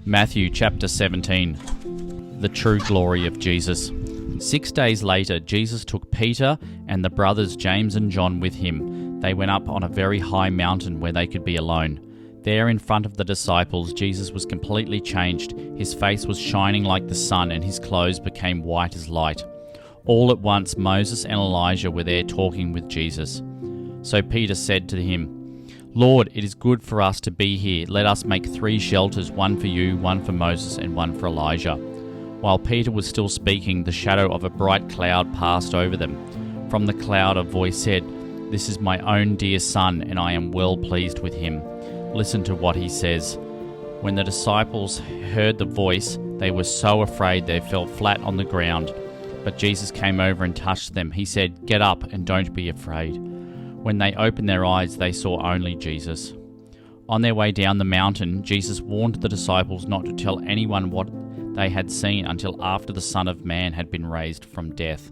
Matthew chapter 17. The true glory of Jesus. 6 days later, Jesus took Peter and the brothers James and John with him. They went up on a very high mountain where they could be alone. There in front of the disciples, Jesus was completely changed. His face was shining like the sun, and his clothes became white as light. All at once, Moses and Elijah were there talking with Jesus. So Peter said to him, "Lord, it is good for us to be here. Let us make 3 shelters, one for you, one for Moses, and one for Elijah." While Peter was still speaking, the shadow of a bright cloud passed over them. From the cloud a voice said, "This is my own dear son, and I am well pleased with him. Listen to what he says." When the disciples heard the voice, they were so afraid they fell flat on the ground. But Jesus came over and touched them. He said, "Get up and don't be afraid." When they opened their eyes, they saw only Jesus. On their way down the mountain, Jesus warned the disciples not to tell anyone what they had seen until after the Son of Man had been raised from death.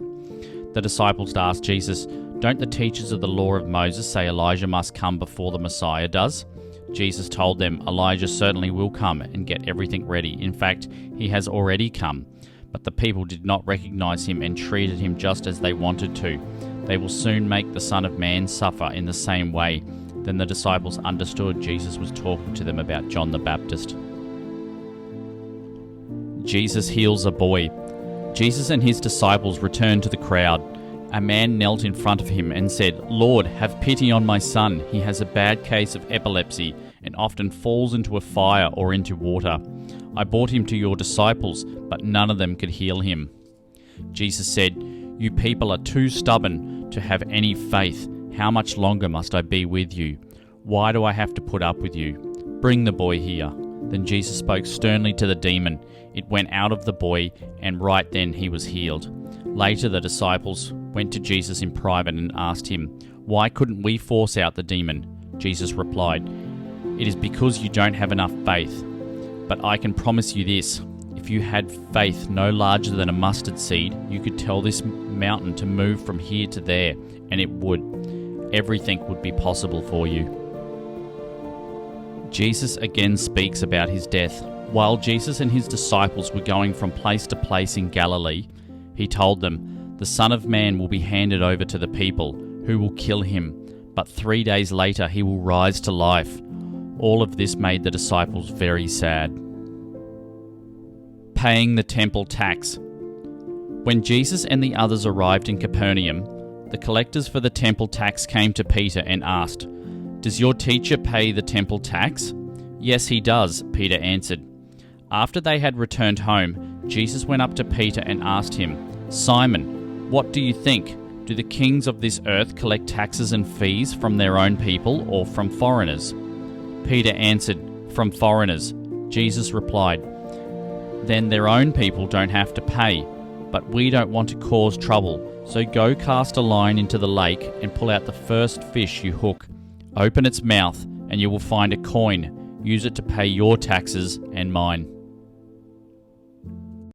The disciples asked Jesus, "Don't the teachers of the law of Moses say Elijah must come before the Messiah does?" Jesus told them, "Elijah certainly will come and get everything ready. In fact, he has already come." But the people did not recognize him and treated him just as they wanted to. They will soon make the Son of Man suffer in the same way. Then the disciples understood Jesus was talking to them about John the Baptist. Jesus heals a boy. Jesus and his disciples returned to the crowd. A man knelt in front of him and said, "Lord, have pity on my son. He has a bad case of epilepsy and often falls into a fire or into water. I brought him to your disciples, but none of them could heal him." Jesus said, "You people are too stubborn to have any faith. How much longer must I be with you? Why do I have to put up with you? Bring the boy here." Then Jesus spoke sternly to the demon. It went out of the boy, and right then he was healed. Later the disciples went to Jesus in private and asked him, "Why couldn't we force out the demon?" Jesus replied, "It is because you don't have enough faith. But I can promise you this, if you had faith no larger than a mustard seed, you could tell this mountain to move from here to there, and it would. Everything would be possible for you." Jesus again speaks about his death. While Jesus and his disciples were going from place to place in Galilee, he told them, "The Son of Man will be handed over to the people, who will kill him, but 3 days later he will rise to life." All of this made the disciples very sad. Paying the temple tax. When Jesus and the others arrived in Capernaum, the collectors for the temple tax came to Peter and asked, "Does your teacher pay the temple tax?" "Yes, he does," Peter answered. After they had returned home, Jesus went up to Peter and asked him, "Simon, what do you think? Do the kings of this earth collect taxes and fees from their own people or from foreigners?" Peter answered, "From foreigners." Jesus replied, "Then their own people don't have to pay, but we don't want to cause trouble, so go cast a line into the lake and pull out the first fish you hook. Open its mouth and you will find a coin. Use it to pay your taxes and mine."